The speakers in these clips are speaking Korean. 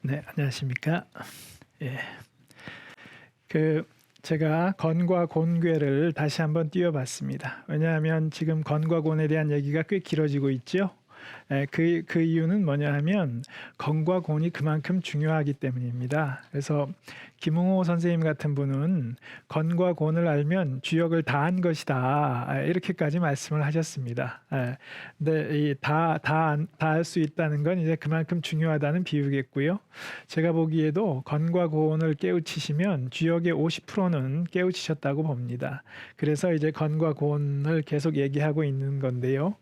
네, 안녕하십니까. 예. 제가 건과 곤괴를 다시 한번 띄워봤습니다. 왜냐하면 지금 건과 곤에 대한 얘기가 꽤 길어지고 있죠. 그 이유는 뭐냐 하면 건과 곤이 그만큼 중요하기 때문입니다. 그래서 김웅호 선생님 같은 분은 건과 곤을 알면 주역을 다 한 것이다. 이렇게까지 말씀을 하셨습니다. 근데 다 할 수 있다는 건 이제 그만큼 중요하다는 비유겠고요. 제가 보기에도 건과 곤을 깨우치시면 주역의 50%는 깨우치셨다고 봅니다. 그래서 이제 건과 곤을 계속 얘기하고 있는 건데요.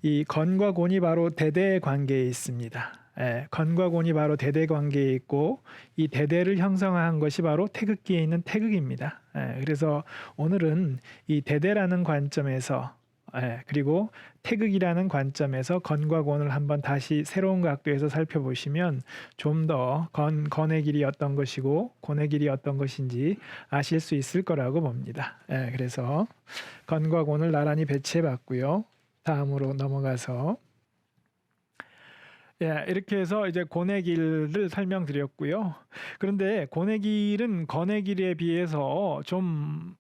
이 건과 곤이 바로 대대 관계에 있습니다. 건과 곤이 바로 대대 관계에 있고 이 대대를 형성한 것이 바로 태극기에 있는 태극입니다. 그래서 오늘은 이 대대라는 관점에서 그리고 태극이라는 관점에서 건과 곤을 한번 다시 새로운 각도에서 살펴보시면 좀 더 건의 길이 어떤 것이고 곤의 길이 어떤 것인지 아실 수 있을 거라고 봅니다. 그래서 건과 곤을 나란히 배치해 봤고요. 다음으로 넘어가서 이렇게 해서 이제 곤의 길을 설명드렸고요. 그런데 곤의 길은 건의 길에 비해서 좀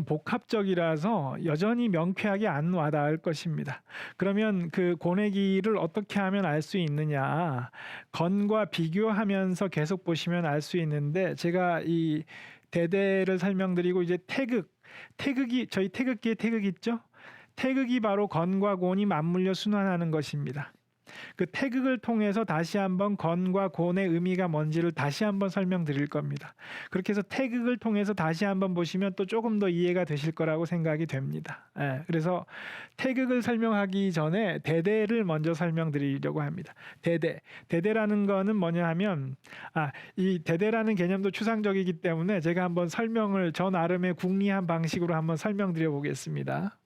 복합적이라서 여전히 명쾌하게 안 와닿을 것입니다. 그러면 그 곤의 길을 어떻게 하면 알 수 있느냐? 건과 비교하면서 계속 보시면 알 수 있는데 제가 이 대대를 설명드리고 이제 태극이 저희 태극기에 태극 있죠? 태극이 바로 건과 곤이 맞물려 순환하는 것입니다. 그 태극을 통해서 다시 한번 건과 곤의 의미가 뭔지를 다시 한번 설명드릴 겁니다. 그렇게 해서 태극을 통해서 다시 한번 보시면 또 조금 더 이해가 되실 거라고 생각이 됩니다. 그래서 태극을 설명하기 전에 대대를 먼저 설명드리려고 합니다. 대대라는 거는 뭐냐 하면 이 대대라는 개념도 추상적이기 때문에 제가 한번 설명을 저 나름의 궁리한 방식으로 한번 설명드려 보겠습니다.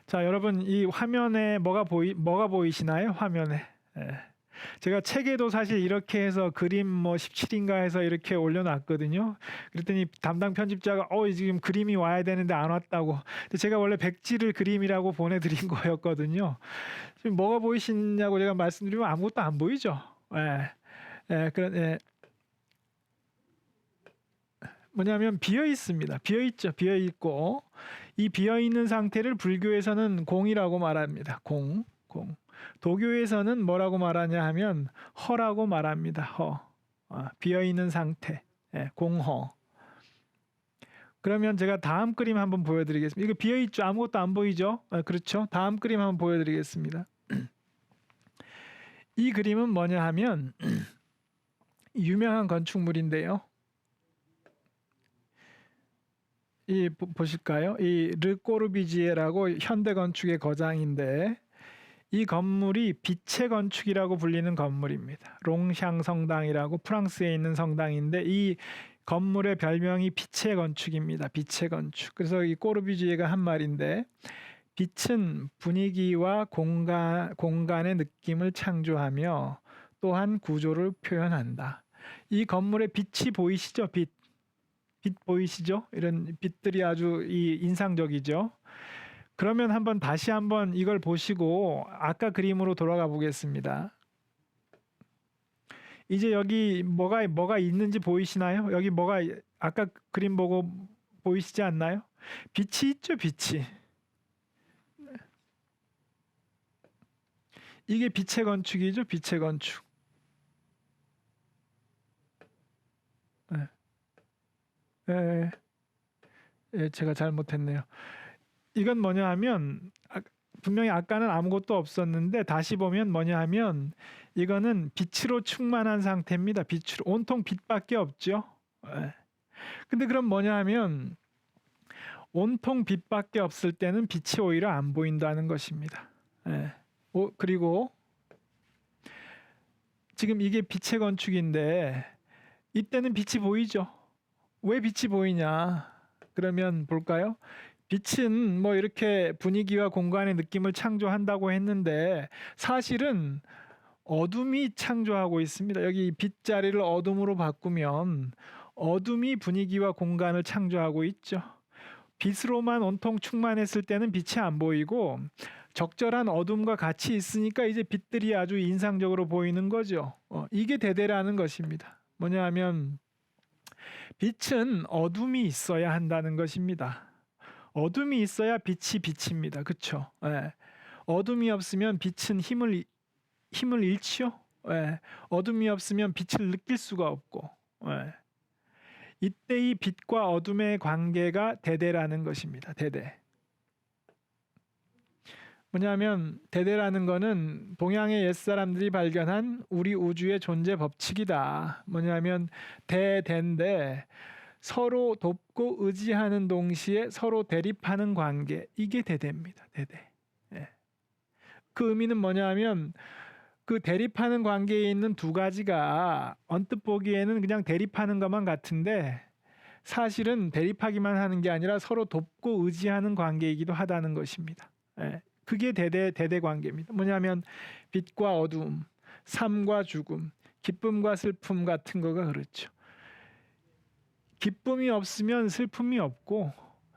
자, 여러분 이 화면에 뭐가 보이시나요? 화면에. 제가 책에도 사실 이렇게 해서 그림 17인가 해서 이렇게 올려놨거든요. 그랬더니 담당 편집자가 지금 그림이 와야 되는데 안 왔다고. 근데 제가 원래 백지를 그림이라고 보내드린 거였거든요. 지금 뭐가 보이시냐고 제가 말씀드리면 아무것도 안 보이죠. 뭐냐면 비어 있습니다. 비어 있죠. 비어 있고 이 비어 있는 상태를 불교에서는 공이라고 말합니다. 공. 도교에서는 뭐라고 말하냐 하면 허라고 말합니다. 허. 비어 있는 상태. 공허. 그러면 제가 다음 그림 한번 보여드리겠습니다. 이거 비어 있죠. 아무것도 안 보이죠. 그렇죠. 다음 그림 한번 보여드리겠습니다. 이 그림은 뭐냐 하면 유명한 건축물인데요. 보실까요? 이 르꼬르비지에라고 현대 건축의 거장인데 이 건물이 빛의 건축이라고 불리는 건물입니다. 롱샹 성당이라고 프랑스에 있는 성당인데 이 건물의 별명이 빛의 건축입니다. 빛의 건축. 그래서 이 꼬르비지에가 한 말인데 빛은 분위기와 공간의 느낌을 창조하며 또한 구조를 표현한다. 이 건물의 빛이 보이시죠? 빛 보이시죠? 이런 빛들이 아주 인상적이죠. 그러면 다시 한번 이걸 보시고 아까 그림으로 돌아가 보겠습니다. 이제 여기 뭐가 있는지 보이시나요? 여기 뭐가 아까 그림 보고 보이시지 않나요? 빛이 있죠, 빛이. 이게 빛의 건축이죠, 빛의 건축. 제가 잘못했네요. 이건 뭐냐 하면 분명히 아까는 아무것도 없었는데 다시 보면 뭐냐 하면 이거는 빛으로 충만한 상태입니다. 빛으로 온통 빛밖에 없죠. 근데 그럼 뭐냐 하면 온통 빛밖에 없을 때는 빛이 오히려 안 보인다는 것입니다. 그리고 지금 이게 빛의 건축인데 이때는 빛이 보이죠. 왜 빛이 보이냐? 그러면 볼까요? 빛은 이렇게 분위기와 공간의 느낌을 창조한다고 했는데 사실은 어둠이 창조하고 있습니다. 여기 빛 자리를 어둠으로 바꾸면 어둠이 분위기와 공간을 창조하고 있죠. 빛으로만 온통 충만했을 때는 빛이 안 보이고 적절한 어둠과 같이 있으니까 이제 빛들이 아주 인상적으로 보이는 거죠. 이게 대대라는 것입니다. 뭐냐 하면 빛은 어둠이 있어야 한다는 것입니다. 어둠이 있어야 빛이 빛입니다. 그렇죠? 예. 어둠이 없으면 빛은 힘을 잃지요. 예. 어둠이 없으면 빛을 느낄 수가 없고, 예. 이때 이 빛과 어둠의 관계가 대대라는 것입니다. 대대. 뭐냐면 대대라는 거는 동양의 옛사람들이 발견한 우리 우주의 존재 법칙이다. 뭐냐면 대대인데 서로 돕고 의지하는 동시에 서로 대립하는 관계, 이게 대대입니다. 대대. 예. 그 의미는 뭐냐면 그 대립하는 관계에 있는 두 가지가 언뜻 보기에는 그냥 대립하는 것만 같은데 사실은 대립하기만 하는 게 아니라 서로 돕고 의지하는 관계이기도 하다는 것입니다. 예. 그게 대대 관계입니다. 뭐냐면 빛과 어두움, 삶과 죽음, 기쁨과 슬픔 같은 거가 그렇죠. 기쁨이 없으면 슬픔이 없고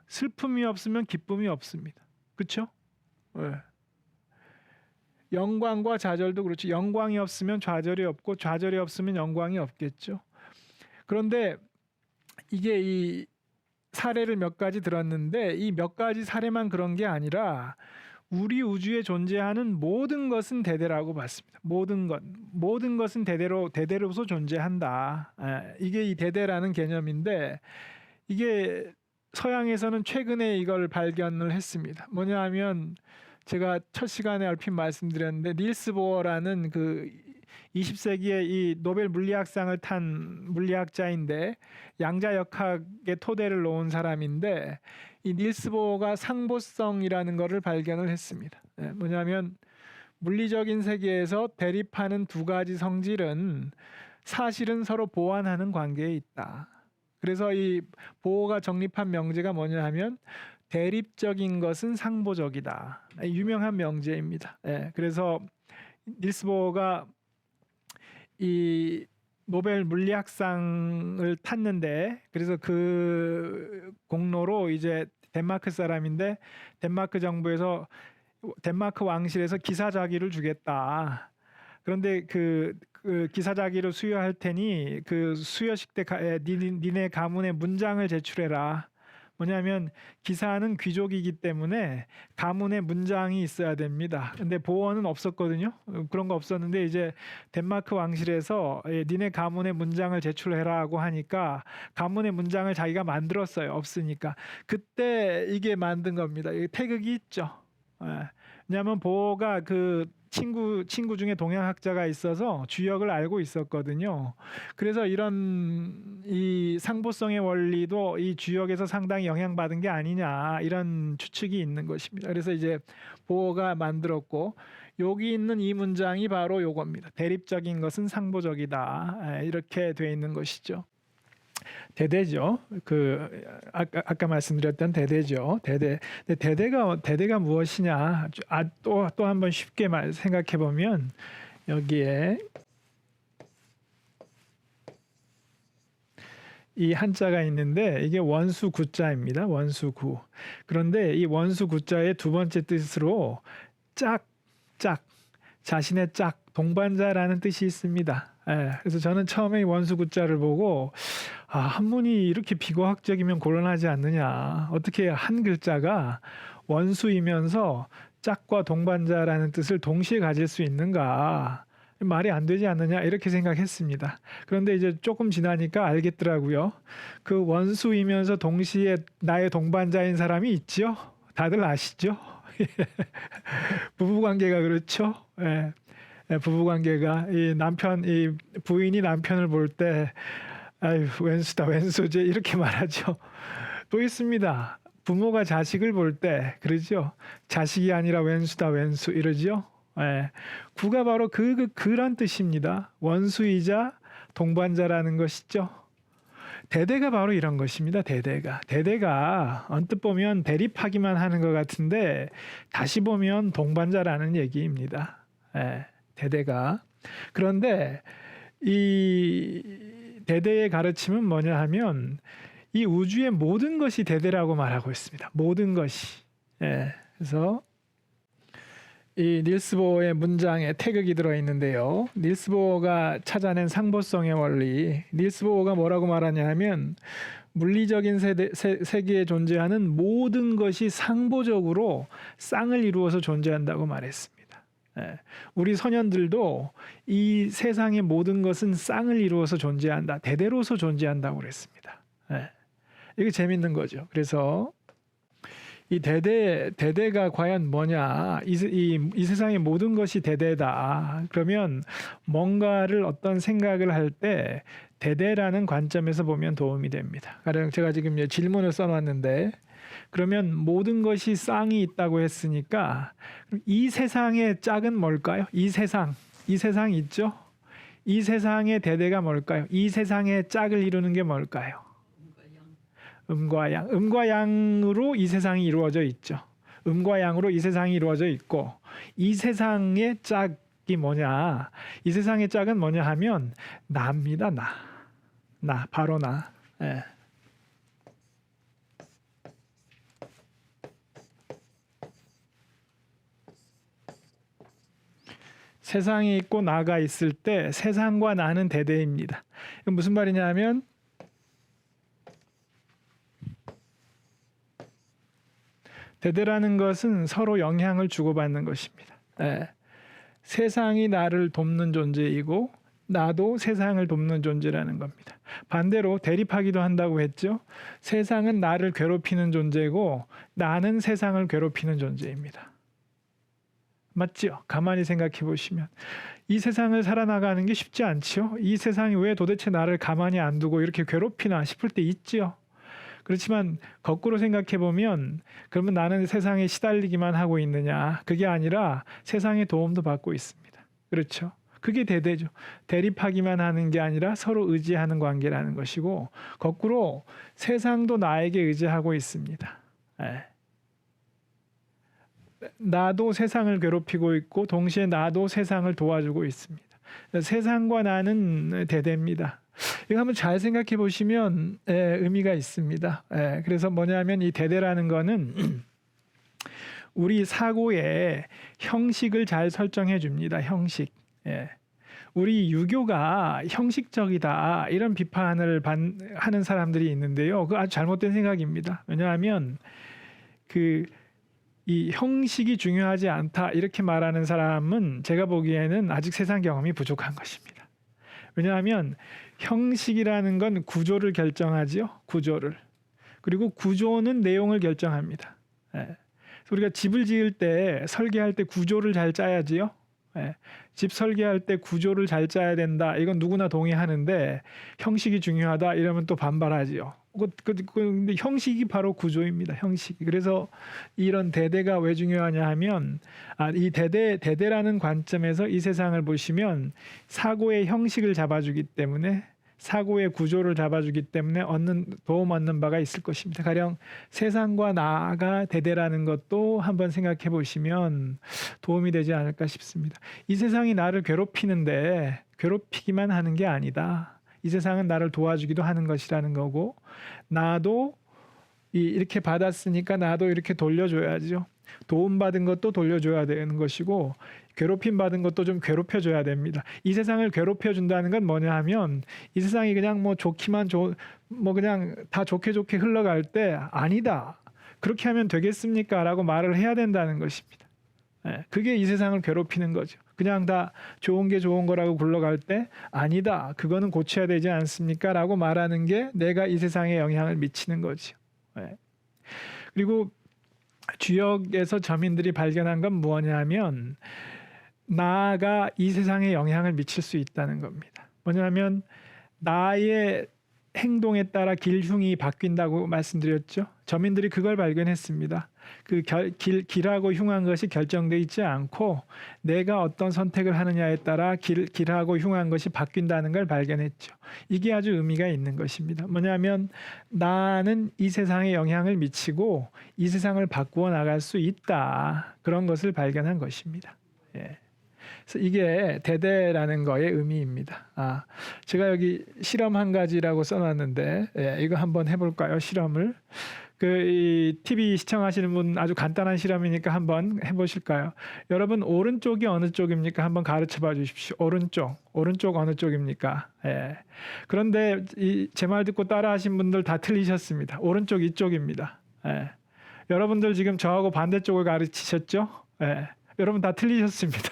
슬픔이 없으면 기쁨이 없습니다. 그렇죠? 네. 영광과 좌절도 그렇죠. 영광이 없으면 좌절이 없고 좌절이 없으면 영광이 없겠죠. 그런데 이게 이 사례를 몇 가지 들었는데 이 몇 가지 사례만 그런 게 아니라 우리 우주에 존재하는 모든 것은 대대라고 봤습니다. 모든 것은 대대로서 존재한다. 이게 이 대대라는 개념인데 이게 서양에서는 최근에 이걸 발견을 했습니다. 뭐냐하면 제가 첫 시간에 얼핏 말씀드렸는데 닐스 보어라는 그 20세기에 이 노벨 물리학상을 탄 물리학자인데 양자역학의 토대를 놓은 사람인데 이 닐스 보어가 상보성이라는 것을 발견을 했습니다. 뭐냐면 물리적인 세계에서 대립하는 두 가지 성질은 사실은 서로 보완하는 관계에 있다. 그래서 이 보어가 정립한 명제가 뭐냐 하면 대립적인 것은 상보적이다. 유명한 명제입니다. 그래서 닐스 보어가 이 노벨 물리학상을 탔는데 그래서 그 공로로 이제 덴마크 사람인데 덴마크 정부에서 덴마크 왕실에서 기사자기를 주겠다. 그런데 그 기사자기를 수여할 테니 그 수여식 때 니네 가문의 문장을 제출해라. 뭐냐면 기사는 귀족이기 때문에 가문의 문장이 있어야 됩니다. 근데 보어는 없었거든요. 그런 거 없었는데 이제 덴마크 왕실에서 니네 가문의 문장을 제출해라고 하니까 가문의 문장을 자기가 만들었어요. 없으니까. 그때 이게 만든 겁니다. 태극이 있죠. 왜냐하면 보어가 그 친구 중에 동양학자가 있어서 주역을 알고 있었거든요. 그래서 이런 이 상보성의 원리도 이 주역에서 상당히 영향받은 게 아니냐 이런 추측이 있는 것입니다. 그래서 이제 보어가 만들었고 여기 있는 이 문장이 바로 요겁니다. 대립적인 것은 상보적이다. 이렇게 돼 있는 것이죠. 대대죠. 그 아까 말씀드렸던 대대죠. 대대. 대대가 무엇이냐? 또 한번 쉽게 생각해 보면 여기에 이 한자가 있는데 이게 원수 구자입니다. 원수 구. 그런데 이 원수 구자의 두 번째 뜻으로 짝, 자신의 짝, 동반자라는 뜻이 있습니다. 그래서 저는 처음에 이 원수 구자를 보고 한문이 이렇게 비과학적이면 곤란하지 않느냐. 어떻게 한 글자가 원수이면서 짝과 동반자라는 뜻을 동시에 가질 수 있는가. 말이 안 되지 않느냐 이렇게 생각했습니다. 그런데 이제 조금 지나니까 알겠더라고요. 그 원수이면서 동시에 나의 동반자인 사람이 있죠. 다들 아시죠? 부부관계가 그렇죠. 부부관계가 이 부인이 남편을 볼 때 아유 왼수다 왼수지 이렇게 말하죠. 또 있습니다. 부모가 자식을 볼 때 그러죠. 자식이 아니라 왼수다 왼수 이러죠. 구가 바로 그런 뜻입니다. 원수이자 동반자라는 것이죠. 대대가 바로 이런 것입니다. 대대가 언뜻 보면 대립하기만 하는 것 같은데 다시 보면 동반자라는 얘기입니다. 대대가. 그런데 이 대대의 가르침은 뭐냐 하면 이 우주의 모든 것이 대대라고 말하고 있습니다. 모든 것이. 그래서 이 닐스 보어의 문장에 태극이 들어 있는데요. 닐스 보어가 찾아낸 상보성의 원리. 닐스 보어가 뭐라고 말하냐면 물리적인 세계에 존재하는 모든 것이 상보적으로 쌍을 이루어서 존재한다고 말했습니다. 예. 우리 선현들도 이 세상의 모든 것은 쌍을 이루어서 존재한다. 대대로서 존재한다고 그랬습니다. 예. 이게 재밌는 거죠. 그래서 이 대대가 과연 뭐냐? 이 세상의 모든 것이 대대다. 그러면 뭔가를 어떤 생각을 할 때 대대라는 관점에서 보면 도움이 됩니다. 가령 제가 지금 질문을 써놨는데 그러면 모든 것이 쌍이 있다고 했으니까 이 세상의 짝은 뭘까요? 이 세상 있죠? 이 세상의 대대가 뭘까요? 이 세상의 짝을 이루는 게 뭘까요? 음과 양. 음과 양으로 이 세상이 이루어져 있죠. 음과 양으로 이 세상이 이루어져 있고 이 세상의 짝이 뭐냐? 이 세상의 짝은 뭐냐 하면 나입니다. 나. 바로 나. 예. 세상이 있고 나가 있을 때 세상과 나는 대대입니다. 이건 무슨 말이냐면 대대라는 것은 서로 영향을 주고받는 것입니다. 예. 세상이 나를 돕는 존재이고 나도 세상을 돕는 존재라는 겁니다. 반대로 대립하기도 한다고 했죠. 세상은 나를 괴롭히는 존재고 나는 세상을 괴롭히는 존재입니다. 맞죠? 가만히 생각해 보시면 이 세상을 살아나가는 게 쉽지 않죠. 이 세상이 왜 도대체 나를 가만히 안 두고 이렇게 괴롭히나 싶을 때 있죠. 그렇지만 거꾸로 생각해 보면 그러면 나는 세상에 시달리기만 하고 있느냐? 그게 아니라 세상의 도움도 받고 있습니다. 그렇죠? 그게 대대죠. 대립하기만 하는 게 아니라 서로 의지하는 관계라는 것이고 거꾸로 세상도 나에게 의지하고 있습니다. 네. 나도 세상을 괴롭히고 있고 동시에 나도 세상을 도와주고 있습니다. 세상과 나는 대대입니다. 이거 한번 잘 생각해 보시면 의미가 있습니다. 그래서 뭐냐면 이 대대라는 거는 우리 사고의 형식을 잘 설정해 줍니다. 형식. 우리 유교가 형식적이다 이런 비판을 하는 사람들이 있는데요. 그거 아주 잘못된 생각입니다. 왜냐하면 이 형식이 중요하지 않다 이렇게 말하는 사람은 제가 보기에는 아직 세상 경험이 부족한 것입니다. 왜냐하면 형식이라는 건 구조를 결정하지요. 구조를. 그리고 구조는 내용을 결정합니다. 우리가 집을 지을 때 설계할 때 구조를 잘 짜야지요. 집 설계할 때 구조를 잘 짜야 된다. 이건 누구나 동의하는데 형식이 중요하다 이러면 또 반발하지요. 근데 형식이 바로 구조입니다. 형식이. 그래서 이런 대대가 왜 중요하냐 하면 이 대대라는 관점에서 이 세상을 보시면 사고의 형식을 잡아주기 때문에 사고의 구조를 잡아주기 때문에 도움 얻는 바가 있을 것입니다. 가령 세상과 나가 대대라는 것도 한번 생각해 보시면 도움이 되지 않을까 싶습니다. 이 세상이 나를 괴롭히는데 괴롭히기만 하는 게 아니다. 이 세상은 나를 도와주기도 하는 것이라는 거고 나도 이렇게 받았으니까 나도 이렇게 돌려줘야죠. 도움받은 것도 돌려줘야 되는 것이고 괴롭힘 받은 것도 좀 괴롭혀줘야 됩니다. 이 세상을 괴롭혀준다는 건 뭐냐 하면 이 세상이 그냥 뭐 그냥 다 좋게 흘러갈 때 아니다. 그렇게 하면 되겠습니까? 라고 말을 해야 된다는 것입니다. 그게 이 세상을 괴롭히는 거죠. 그냥 다 좋은 게 좋은 거라고 굴러갈 때 아니다. 그거는 고쳐야 되지 않습니까? 라고 말하는 게 내가 이 세상에 영향을 미치는 거죠. 그리고 주역에서 저민들이 발견한 건 뭐냐면 나가 이 세상에 영향을 미칠 수 있다는 겁니다. 뭐냐면 나의 행동에 따라 길흉이 바뀐다고 말씀드렸죠. 저민들이 그걸 발견했습니다. 그 길하고 흉한 것이 결정되어 있지 않고 내가 어떤 선택을 하느냐에 따라 길하고 흉한 것이 바뀐다는 걸 발견했죠. 이게 아주 의미가 있는 것입니다. 뭐냐면 나는 이 세상에 영향을 미치고 이 세상을 바꾸어 나갈 수 있다. 그런 것을 발견한 것입니다. 그래서 이게 대대라는 거의 의미입니다. 제가 여기 실험 한 가지라고 써놨는데 이거 한번 해볼까요? 실험을. 이 TV 시청하시는 분 아주 간단한 실험이니까 한번 해보실까요? 여러분 오른쪽이 어느 쪽입니까? 한번 가르쳐봐 주십시오. 오른쪽 어느 쪽입니까? 예. 그런데 제 말 듣고 따라하신 분들 다 틀리셨습니다. 오른쪽 이쪽입니다. 예. 여러분들 지금 저하고 반대쪽을 가르치셨죠? 예. 여러분 다 틀리셨습니다.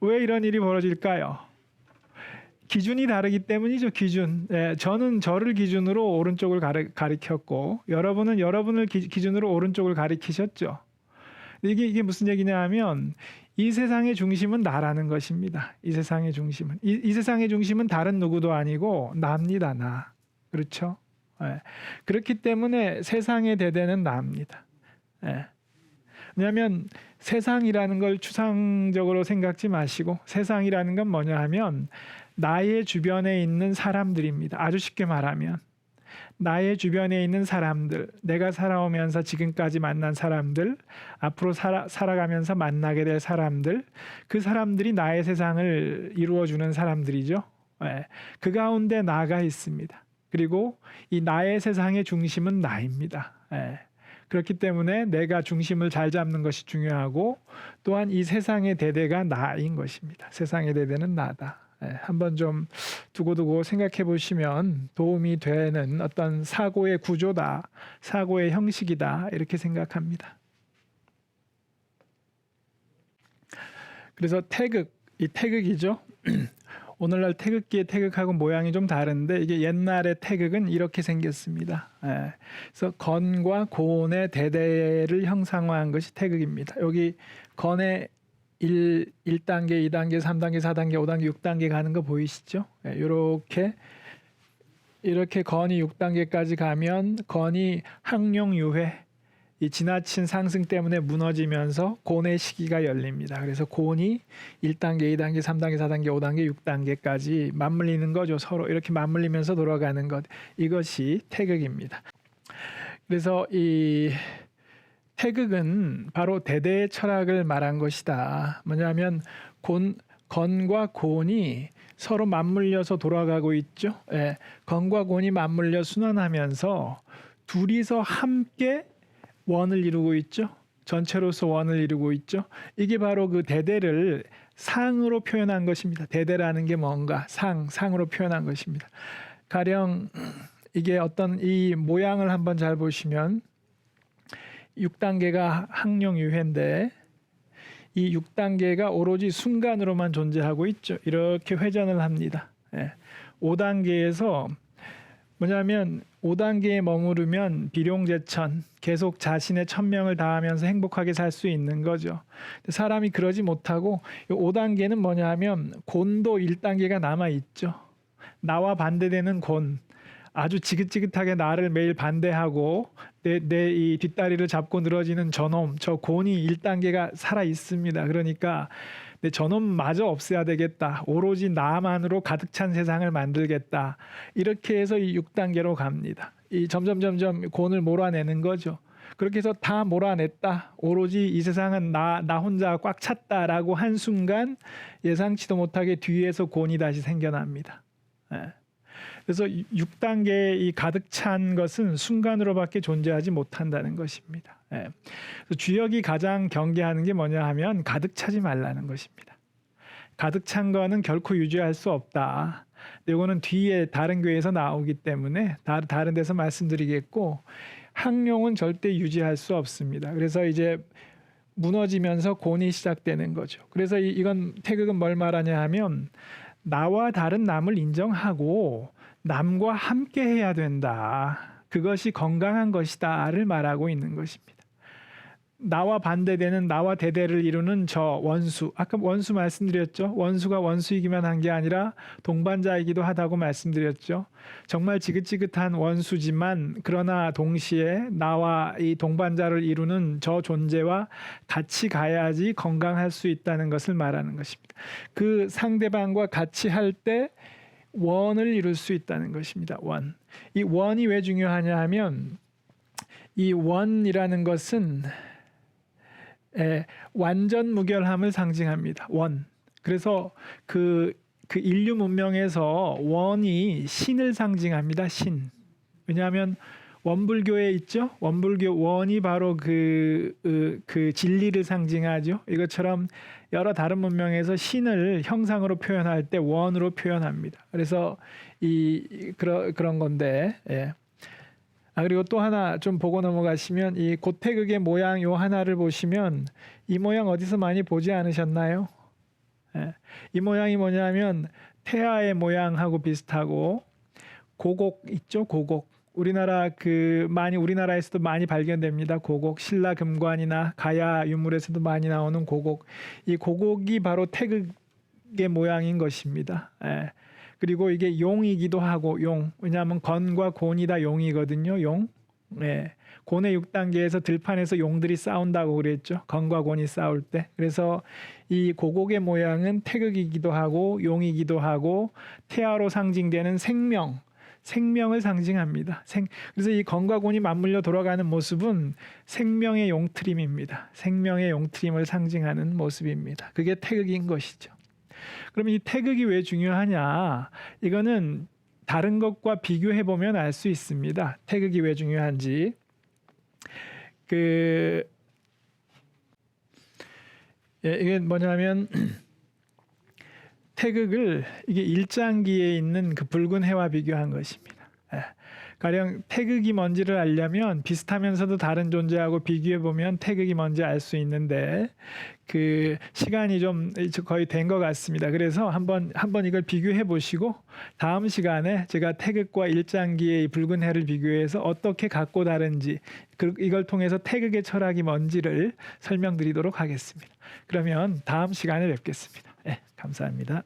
왜 이런 일이 벌어질까요? 기준이 다르기 때문이죠. 기준. 예, 저는 저를 기준으로 오른쪽을 가리켰고 여러분은 여러분을 기준으로 오른쪽을 가리키셨죠. 이게 무슨 얘기냐 하면 이 세상의 중심은 나라는 것입니다. 이 세상의 중심은. 이 세상의 중심은 다른 누구도 아니고 나입니다. 나. 그렇죠? 예. 그렇기 때문에 세상의 대대는 나입니다. 예. 왜냐하면 세상이라는 걸 추상적으로 생각지 마시고 세상이라는 건 뭐냐 하면 나의 주변에 있는 사람들입니다. 아주 쉽게 말하면 나의 주변에 있는 사람들, 내가 살아오면서 지금까지 만난 사람들, 앞으로 살아가면서 만나게 될 사람들, 그 사람들이 나의 세상을 이루어주는 사람들이죠. 네. 그 가운데 나가 있습니다. 그리고 이 나의 세상의 중심은 나입니다. 네. 그렇기 때문에 내가 중심을 잘 잡는 것이 중요하고 또한 이 세상의 대대가 나인 것입니다. 세상의 대대는 나다. 한번 좀 두고두고 생각해 보시면 도움이 되는 어떤 사고의 구조다, 사고의 형식이다 이렇게 생각합니다. 그래서 이 태극이죠. 오늘날 태극기의 태극하고 모양이 좀 다른데 이게 옛날의 태극은 이렇게 생겼습니다. 그래서 건과 고온의 대대를 형상화한 것이 태극입니다. 여기 건의 1단계, 2단계, 3단계, 4단계, 5단계, 6단계 가는 거 보이시죠? 이렇게 건이 6단계까지 가면 건이 항룡유회, 이 지나친 상승 때문에 무너지면서 고온의 시기가 열립니다. 그래서 고온이 1단계, 2단계, 3단계, 4단계, 5단계, 6단계까지 맞물리는 거죠. 서로 이렇게 맞물리면서 돌아가는 것. 이것이 태극입니다. 그래서 이 태극은 바로 대대의 철학을 말한 것이다. 뭐냐면 건과 고온이 서로 맞물려서 돌아가고 있죠. 예, 건과 고온이 맞물려 순환하면서 둘이서 함께 원을 이루고 있죠. 전체로서 원을 이루고 있죠. 이게 바로 그 대대를 상으로 표현한 것입니다. 대대라는 게 뭔가 상으로 표현한 것입니다. 가령 이게 어떤 이 모양을 한번 잘 보시면 6단계가 항룡유회인데 이 6단계가 오로지 순간으로만 존재하고 있죠. 이렇게 회전을 합니다. 5단계에서 뭐냐면 5단계에 머무르면 비룡제천 계속 자신의 천명을 다하면서 행복하게 살 수 있는 거죠. 사람이 그러지 못하고 5단계는 뭐냐 하면 곤도 1단계가 남아있죠. 나와 반대되는 곤, 아주 지긋지긋하게 나를 매일 반대하고 내 이 뒷다리를 잡고 늘어지는 저놈, 저 곤이 1단계가 살아 있습니다. 그러니까 내 저놈마저 없애야 되겠다. 오로지 나만으로 가득 찬 세상을 만들겠다. 이렇게 해서 이 6단계로 갑니다. 이 점점 곤을 몰아내는 거죠. 그렇게 해서 다 몰아냈다. 오로지 이 세상은 나 혼자 꽉 찼다라고 한 순간 예상치도 못하게 뒤에서 곤이 다시 생겨납니다. 그래서 6단계의 이 가득 찬 것은 순간으로밖에 존재하지 못한다는 것입니다. 주역이 가장 경계하는 게 뭐냐 하면 가득 차지 말라는 것입니다. 가득 찬 거는 결코 유지할 수 없다. 이거는 뒤에 다른 교회에서 나오기 때문에 다른 데서 말씀드리겠고 항룡은 절대 유지할 수 없습니다. 그래서 이제 무너지면서 곤이 시작되는 거죠. 그래서 이건 태극은 뭘 말하냐 하면 나와 다른 남을 인정하고 남과 함께 해야 된다. 그것이 건강한 것이다를 말하고 있는 것입니다. 나와 반대되는 나와 대대를 이루는 저 원수. 아까 원수 말씀드렸죠. 원수가 원수이기만 한 게 아니라 동반자이기도 하다고 말씀드렸죠. 정말 지긋지긋한 원수지만 그러나 동시에 나와 이 동반자를 이루는 저 존재와 같이 가야지 건강할 수 있다는 것을 말하는 것입니다. 그 상대방과 같이 할 때 원을 이룰 수 있다는 것입니다. 원. 이 원이 왜 중요하냐 하면 이 원이라는 것은 완전 무결함을 상징합니다. 원. 그래서 그 인류 문명에서 원이 신을 상징합니다. 신. 왜냐하면 원불교에 있죠. 원불교 원이 바로 그 진리를 상징하죠. 이것처럼 여러 다른 문명에서 신을 형상으로 표현할 때 원으로 표현합니다. 그래서 그런 건데. 예. 그리고 또 하나 좀 보고 넘어가시면 이 고태극의 모양 요 하나를 보시면 이 모양 어디서 많이 보지 않으셨나요? 예. 이 모양이 뭐냐면 태아의 모양하고 비슷하고 고곡 있죠. 고곡. 우리나라에서도 많이 발견됩니다. 고곡, 신라 금관이나 가야 유물에서도 많이 나오는 고곡. 이 고곡이 바로 태극의 모양인 것입니다. 예. 그리고 이게 용이기도 하고 용. 왜냐하면 건과 곤이 다 용이거든요. 용. 예. 곤의 6단계에서 들판에서 용들이 싸운다고 그랬죠. 건과 곤이 싸울 때. 그래서 이 고곡의 모양은 태극이기도 하고 용이기도 하고 태아로 상징되는 생명을 상징합니다. 그래서 이 건과 곤이 맞물려 돌아가는 모습은 생명의 용트림입니다. 생명의 용트림을 상징하는 모습입니다. 그게 태극인 것이죠. 그럼 이 태극이 왜 중요하냐? 이거는 다른 것과 비교해 보면 알 수 있습니다. 태극이 왜 중요한지. 이게 뭐냐면 태극을 이게 일장기에 있는 그 붉은 해와 비교한 것입니다. 가령 태극이 뭔지를 알려면 비슷하면서도 다른 존재하고 비교해 보면 태극이 뭔지 알 수 있는데 그 시간이 좀 거의 된 것 같습니다. 그래서 한번 이걸 비교해 보시고 다음 시간에 제가 태극과 일장기의 이 붉은 해를 비교해서 어떻게 같고 다른지 이걸 통해서 태극의 철학이 뭔지를 설명드리도록 하겠습니다. 그러면 다음 시간에 뵙겠습니다. 네, 감사합니다.